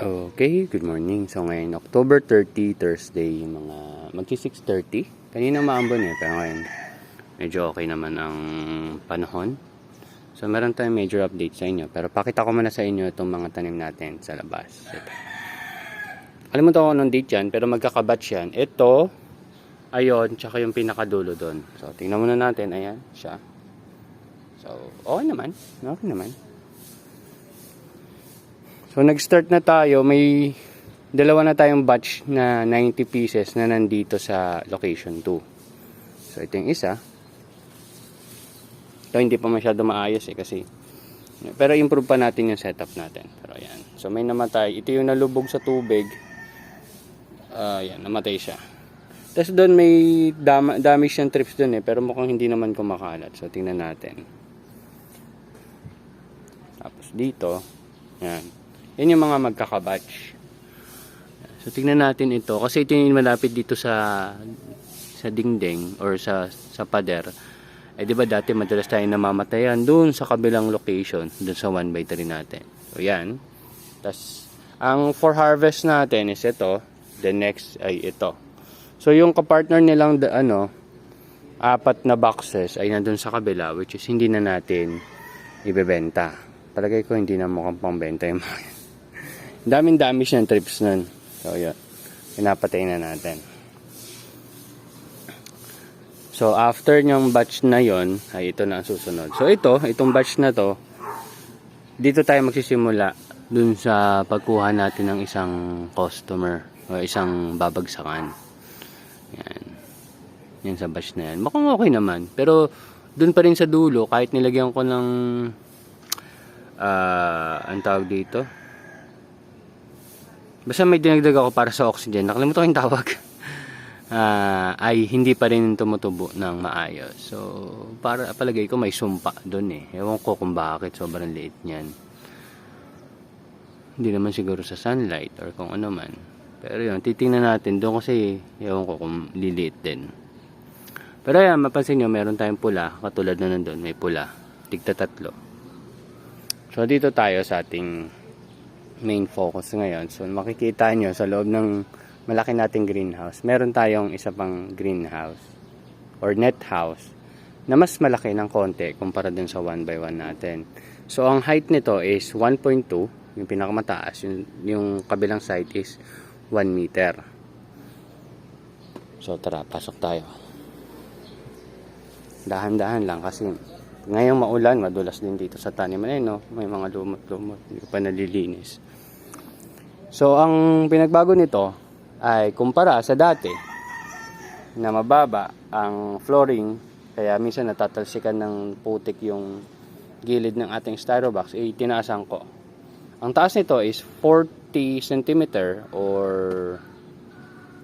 Okay, good morning. So ngayon, October 30, Thursday, mga magsi 6:30. Kanina maambon pero ngayon medyo okay naman ang panahon. So meron tayong major update sa inyo. Pero pakita ko muna sa inyo itong mga tanim natin sa labas. Ito. Alam mo to ako nung date yan, pero magkakabatch yan. Ito, ayon, tsaka yung pinakadulo doon. So tingnan muna natin, ayan, siya. So, okay naman. Okay naman. So nag-start na tayo, may dalawa na tayong batch na 90 pieces na nandito sa location 2. So ito yung isa. Ito hindi pa masyado maayos kasi. Pero improve pa natin yung setup natin. Pero ayan. So may namatay. Ito yung nalubog sa tubig. Ayan, namatay siya. Tapos doon may damage yung trips doon pero mukhang hindi naman kumakalat. So tingnan natin. Tapos dito, ayan. Yan yung mga magkakabatch. So tingnan natin ito kasi ito yung malapit dito sa dingding or sa pader. Di ba dati madalas tayo namamatayan doon sa kabilang location, doon sa 1x3 natin. So yan. Tas ang for harvest natin is ito, the next ay ito. So yung kapartner nilang apat na boxes ay nandun sa kabila, which is hindi na natin ibebenta. Palagay ko hindi na mukhang pangbenta yung mga yan. Daming-dami siyang trips nun. So, yun. Pinapatay na natin. So, after yung batch na yon ay ito na ang susunod. So, itong batch na to, dito tayo magsisimula dun sa pagkuha natin ng isang customer o isang babagsakan. Yan. Yan sa batch na yan. Mukhang okay naman. Pero, dun pa rin sa dulo, kahit nilagyan ko ng ang tawag dito, basta may dinagdag ako para sa oxygen, nakalimutan ko yung tawag, ay hindi pa rin tumutubo ng maayos. So, para palagay ko may sumpa doon Ewan ko kung bakit sobrang liit niyan. Hindi naman siguro sa sunlight or kung ano man. Pero yun, titingnan natin doon kasi ewan ko kung liliit din. Pero yan, mapansin nyo, meron tayong pula, katulad na nandun, may pula, tigta 3. So, dito tayo sa ating main focus ngayon. So makikita nyo sa loob ng malaki nating greenhouse, meron tayong isa pang greenhouse or net house na mas malaki ng konti kumpara dun sa 1x1 natin. So ang height nito is 1.2, yung pinakamataas, yung kabilang side is 1 meter. So tara, pasok tayo. Dahan-dahan lang kasi ngayong maulan, madulas din dito sa taniman may mga lumot-lumot, hindi pa nalilinis. So, ang pinagbago nito ay kumpara sa dati na mababa ang flooring, kaya minsan natatalsikan ng putik yung gilid ng ating styro box, tinaasan ko. Ang taas nito is 40 cm or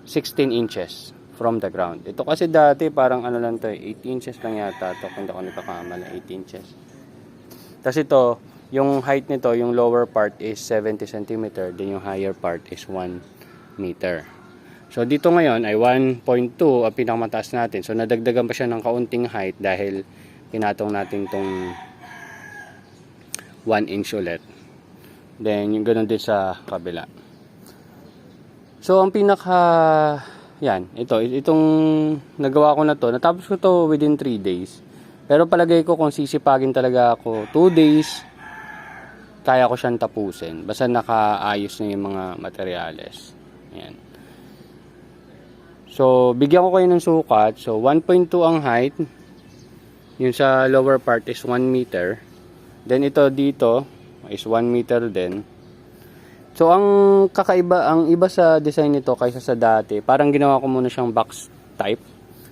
16 inches from the ground. Ito kasi dati parang lang to 8 inches lang yata ito, kung hindi ako nagkakamali, 8 inches. Tapos ito, yung height nito, yung lower part is 70 cm, then yung higher part is 1 meter. So dito ngayon ay 1.2 ang pinakamataas natin. So nadagdagan pa siya ng kaunting height dahil pinatong natin tong 1 inch ulit. Then yung ganoon din sa kabila. So ang itong nagawa ko na to, natapos ko to within 3 days. Pero palagay ko kung sisipagin talaga ako 2 days, kaya ko siyang tapusin. Basta nakaayos na yung mga materyales. Ayan. So, bigyan ko kayo ng sukat. So, 1.2 ang height. Yung sa lower part is 1 meter. Then, ito dito is 1 meter din. So, ang iba sa design nito kaysa sa dati, parang ginawa ko muna siyang box type.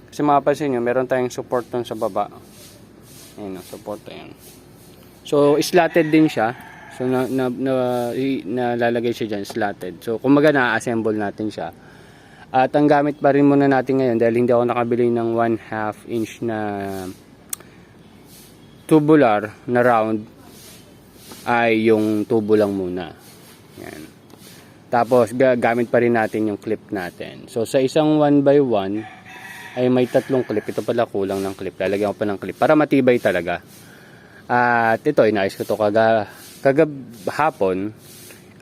Kasi mapapansin nyo, meron tayong support dun sa baba. Ayan, support ayan. So, slatted din siya. So, nalalagay siya dyan, slatted. So, kumbaga na-assemble natin siya. At ang gamit pa rin muna natin ngayon, dahil hindi ako nakabili ng 1/2 inch na tubular na round, ay yung tubo lang muna. Yan. Tapos, gamit pa rin natin yung clip natin. So, sa isang 1x1, ay may 3 clip. Ito pala kulang ng clip. Lalagyan ko pa ng clip para matibay talaga. At ito, inayos ko ito kagahapon.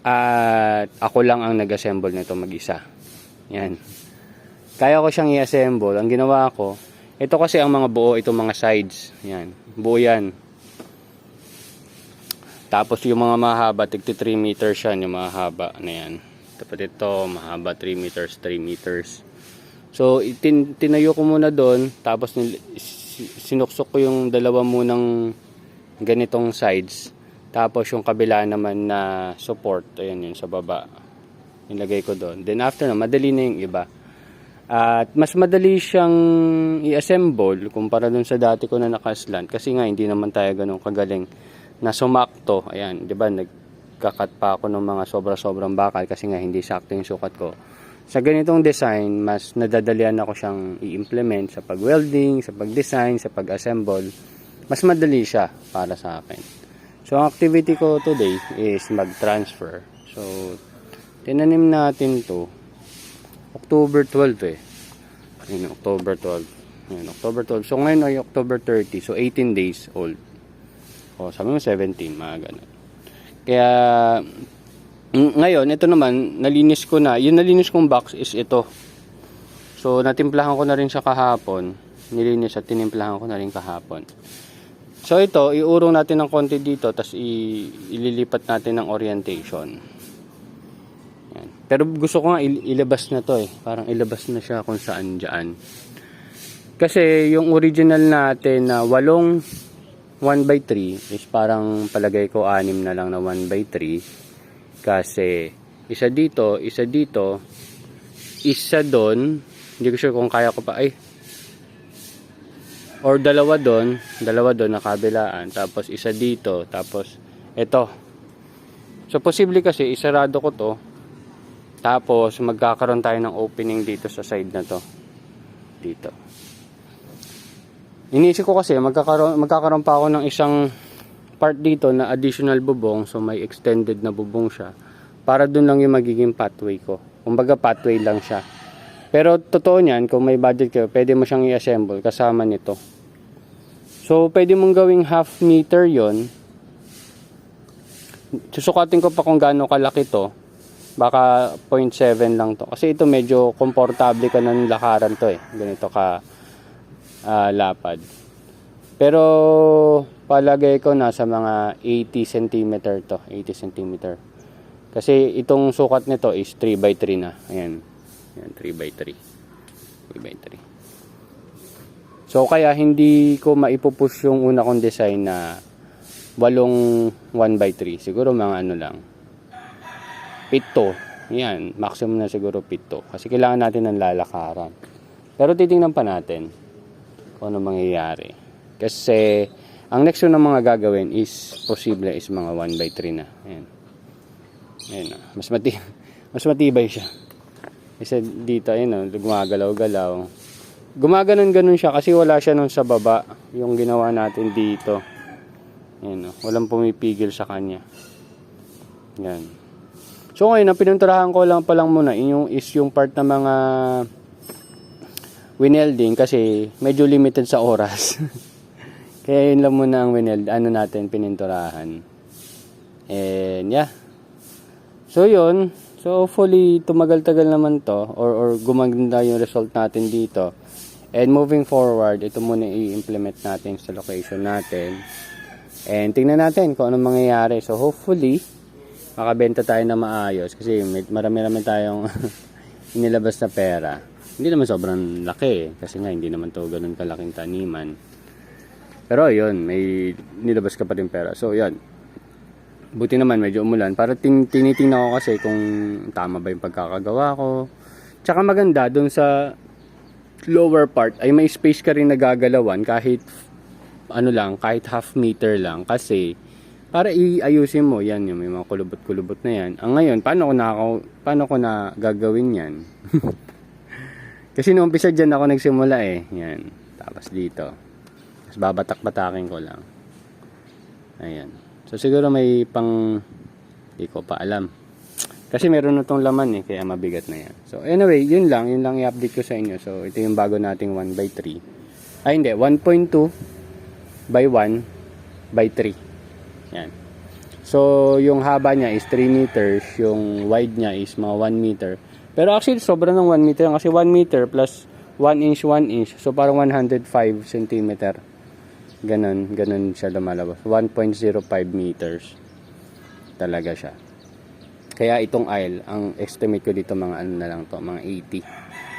At ako lang ang nag-assemble nito mag-isa. Yan. Kaya ko siyang i-assemble. Ang ginawa ko, ito kasi ang mga buo, itong mga sides. Yan. Buo yan. Tapos yung mga mahaba, tigti 3 meters yan, yung mahaba na yan. Tapos ito, mahaba 3 meters, 3 meters. So, tinayo ko muna doon, tapos sinuksok ko yung dalawa munang ganitong sides. Tapos yung kabila naman na support, ayan yun sa baba. Nilagay ko doon. Then after na, madali na yung iba. At mas madali siyang i-assemble kumpara dun sa dati ko na naka-slant. Kasi nga, hindi naman tayo ganun kagaling na sumakto. Ayan, di ba, nagkakat pa ako ng mga sobra-sobrang bakal kasi nga hindi sakto yung sukat ko. Sa ganitong design, mas nadadalian ako siyang i-implement sa pag-welding, sa pag-design, sa pag-assemble. Mas madali siya para sa akin. So, ang activity ko today is mag-transfer. So, tinanim natin to October 12 eh. Ayun, October 12. Ayun, October 12. So, ngayon ay October 30. So, 18 days old. O, sabi mo 17, mga ganun. Kaya, ngayon, ito naman, nalinis ko na. Yung nalinis kong box is ito. So, natimplahan ko na rin siya kahapon. Nilinis at tinimplahan ko na rin kahapon. So ito, iurong natin ng konti dito, tapos ililipat natin ng orientation. Yan. Pero gusto ko nga ilabas na to eh. Parang ilabas na siya kung saan dyan. Kasi yung original natin na 8 1/3 is parang palagay ko 6 na lang na 1/3. Kasi isa dito, isa doon. Hindi ko sure kung kaya ko pa. Or dalawa doon na kabilaan, tapos isa dito, tapos ito. So posible kasi isarado ko to, tapos magkakaroon tayo ng opening dito sa side na to. Dito. Iniisip ko kasi magkakaroon pa ako ng isang part dito na additional bubong, so may extended na bubong siya. Para doon lang yung magiging pathway ko. Kumbaga pathway lang siya. Pero totoo niyan, kung may budget kayo, pwede mo siyang i-assemble kasama nito. So, pwede mong gawing half meter yon. Susukatin ko pa kung gaano kalaki to. Baka 0.7 lang to. Kasi ito medyo komportable ka ng lakaran to eh. Ganito ka lapad. Pero, palagay ko nasa mga 80 cm to. 80 cm. Kasi itong sukat nito is 3x3 na. Ayan. Ayan, 3x3. 3x3. So, kaya hindi ko maipupush yung una kong design na 8 1/3. Siguro mga ano lang. 7. Yan. Maximum na siguro 7. Kasi kailangan natin ng lalakaran. Pero titingnan pa natin kung ano mangyayari. Kasi, ang next one ng mga gagawin is, posible is mga 1/3 na. Ayan. Ayan. Mas matibay siya. Kasi dito, ayun, gumagalaw-galaw. Gumaganon-ganon siya kasi wala siya nun sa baba. Yung ginawa natin dito. Ayan, walang pumipigil sa kanya. Yan. So ngayon, ang pinunturahan ko lang muna yung part na mga winelding kasi medyo limited sa oras. Kaya yun lang muna ang natin pininturahan. And yeah. So yun. So hopefully tumagal-tagal naman to or gumaganda yung result natin dito. And moving forward, ito muna i-implement natin sa location natin. And tingnan natin kung anong mangyayari. So hopefully, makabenta tayo na maayos. Kasi marami-rami tayong inilabas na pera. Hindi naman sobrang laki. Kasi nga, hindi naman to ganun kalaking taniman. Pero yun, may nilabas ka pa din pera. So yun. Buti naman, medyo umulan. Para tinitingnan ko kasi kung tama ba yung pagkakagawa ko. Tsaka maganda, dun sa lower part ay may space ka rin nagagalawan kahit kahit half meter lang kasi para iayusin mo yan yung may mga kulubot-kulubot na yan. Ang ngayon, paano ko na gagawin yan? Kasi nung umpisa dyan ako nagsimula eh. Yan. Tapos dito. Tapos babatak-batakin ko lang. Ayan. So siguro may di ko pa alam. Kasi meron na tong laman eh, kaya mabigat na yan. So anyway, yun lang i-update ko sa inyo. So ito yung bago nating 1/3. Ay hindi, 1.2 by 1/3. Yan. So, yung haba niya is 3 meters, yung wide niya is mga 1 meter. Pero actually, sobra ng 1 meter kasi 1 meter plus 1 inch, 1 inch. So, parang 105 centimeter. Ganon siya lumalabas. 1.05 meters talaga siya. Kaya itong aisle, ang estimate ko dito mga ano na lang to, mga 80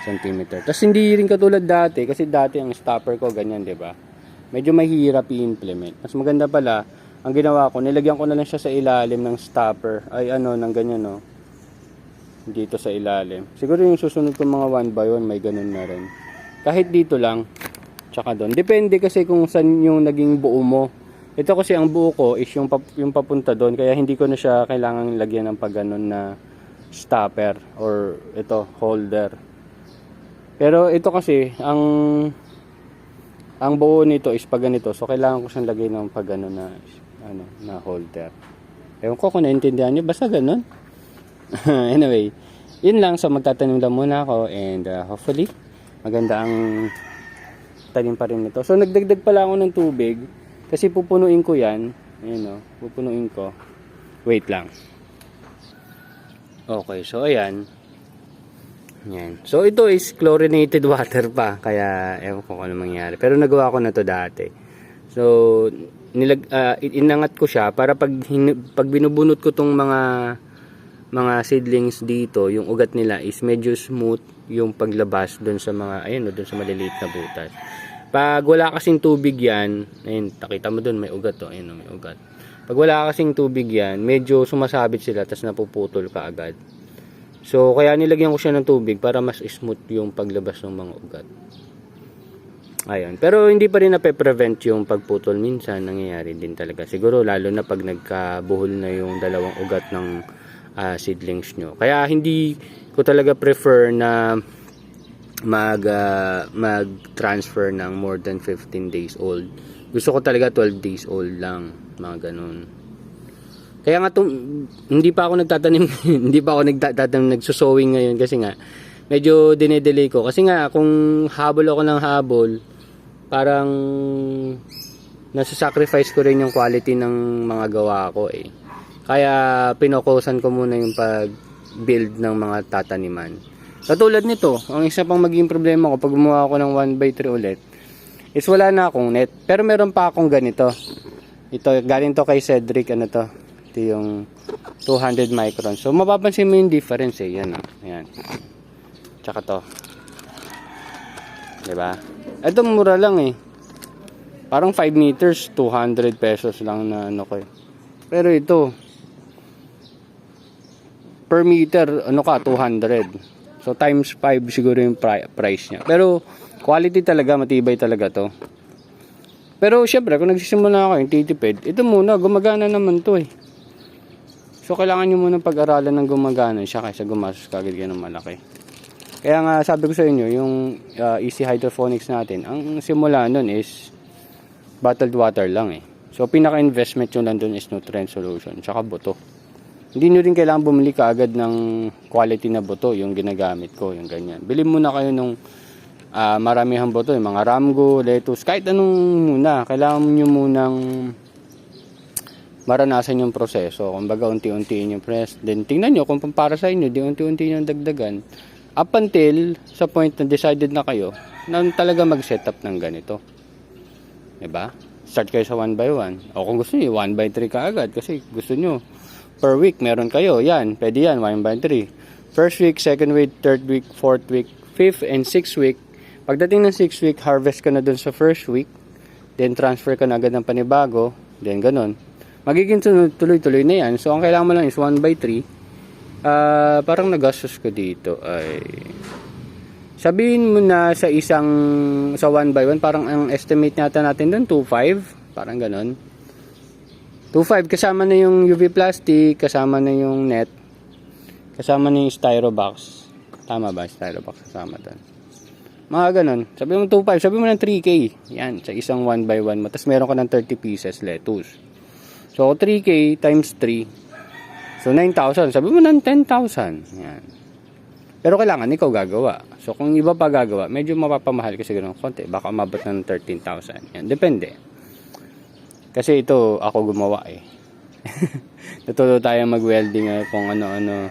cm. Tapos hindi rin katulad dati, kasi dati ang stopper ko ganyan, 'di ba? Medyo mahirap i-implement. Mas maganda pala, ang ginawa ko, nilagyan ko na lang siya sa ilalim ng stopper. Ay ano, ng ganyan no. Dito sa ilalim. Siguro yung susunod ko mga 1 by 1 may ganun na rin. Kahit dito lang, tsaka doon. Depende kasi kung saan yung naging buo mo. Ito kasi ang buo ko is yung papunta doon, kaya hindi ko na siya kailangan lagyan ng pagganon na stopper or ito holder. Pero ito kasi ang buo nito is pag ganito, so kailangan ko siyang lagyan ng pagganon na na holder. Ewan ko kung naintindihan niyo, basta ganun. Anyway, yun lang. So magtatanim lang muna ako and hopefully maganda ang tanim pa rin nito. So nagdagdag pala ako ng tubig. Kasi pupunuin ko yan. Ayan o. Pupunuin ko. Wait lang. Okay. So, ayan. Ayan. So, ito is chlorinated water pa. Kaya, ewan ko kung ano mangyari. Pero nagawa ko na to dati. So, inangat ko siya para pag binubunot ko tong mga seedlings dito, yung ugat nila is medyo smooth yung paglabas doon sa mga, ayan o, doon sa maliliit na butas. Pag wala kasing tubig yan, ayun, nakita mo dun may ugat to, ayun, may ugat. Pag wala kasing tubig yan, medyo sumasabit sila, tas napuputol ka agad. So, kaya nilagyan ko siya ng tubig para mas smooth yung paglabas ng mga ugat. Ayun. Pero hindi pa rin nape-prevent yung pagputol. Minsan, nangyayari din talaga. Siguro, lalo na pag nagkabuhol na yung dalawang ugat ng seedlings nyo. Kaya, hindi ko talaga prefer na mag-transfer ng more than 15 days old. Gusto ko talaga 12 days old lang, mga ganun. Kaya nga hindi pa ako nagtatanim nagsusowing ngayon kasi nga medyo dinedelay ko kasi nga kung habol ako ng habol, parang nasa-sacrifice ko rin yung quality ng mga gawa ko eh. Kaya pinokusan ko muna yung pag-build ng mga tataniman. Katulad nito, ang isa pang maging problema ko pag gumawa ako ng 1x3 ulit is wala na akong net. Pero meron pa akong ganito. Ito, galing to kay Cedric, ano to? Ito yung 200 microns. So, mapapansin mo yung difference eh. Yan, yan. Tsaka to. Diba? Ito, mura lang eh. Parang 5 meters, 200 pesos lang na ano ko eh. Pero ito, per meter, ano ka, 200. So, times 5 siguro yung price niya. Pero, quality talaga, matibay talaga to. Pero, syempre, kung nagsisimula ako yung titipid, ito muna, gumagana naman to eh. So, kailangan nyo muna pag-aralan ng gumagana siya kaysa gumastos kagad yan ng malaki. Kaya nga, sabi ko sa inyo, yung easy hydroponics natin, ang simula nun is bottled water lang eh. So, pinaka-investment nyo lang dun is nutrient solution, tsaka buto. Hindi nyo rin kailangan bumili kaagad ng quality na buto, yung ginagamit ko, yung ganyan. Bili muna kayo nung maramihang buto, yung mga Ramgo, lettuce, kahit anong muna. Kailangan nyo munang maranasan yung proseso. Kumbaga, unti-untiin yung press. Then, tingnan nyo kung para sa inyo, di unti-unti yung dagdagan. Up until sa point na decided na kayo na talaga mag-setup ng ganito. Diba? Start kayo sa 1 by 1. O kung gusto nyo, 1 by 3 kaagad kasi gusto nyo per week meron kayo. Yan, pwede yan, 1 by 3. First week, second week, third week, fourth week, fifth and sixth week. Pagdating ng 6th week, harvest ka na dun sa first week. Then transfer ka na agad ng panibago. Then ganun. Magiging tuloy-tuloy na yan. So ang kailangan mo lang is 1 by 3. Parang nagastos ko dito ay sabihin mo na sa sa 1 by 1, parang ang estimate natin dun 2.5, parang ganun. 2.5 kasama na yung UV plastic, kasama na yung net, kasama na yung styro box. Tama ba? Styro box kasama doon. Mga ganun. Sabi mo 2.5, sabi mo ng 3K. Yan, sa isang 1 by 1 mo. Tapos meron ka ng 30 pieces lettuce. So 3K times 3. So 9,000. Sabi mo ng 10,000. Yan. Pero kailangan ikaw gagawa. So kung iba pa gagawa, medyo mapapamahal kasi ganun konti. Baka umabot ng 13,000. Yan, depende. Kasi ito, ako gumawa eh. Natuto tayo mag-welding kung ano-ano.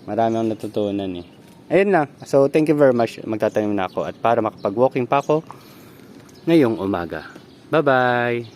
Marami akong natutunan eh. Ayun lang. So, thank you very much. Magtatanim na ako at para makapag-walking pa ako ngayong umaga. Bye-bye!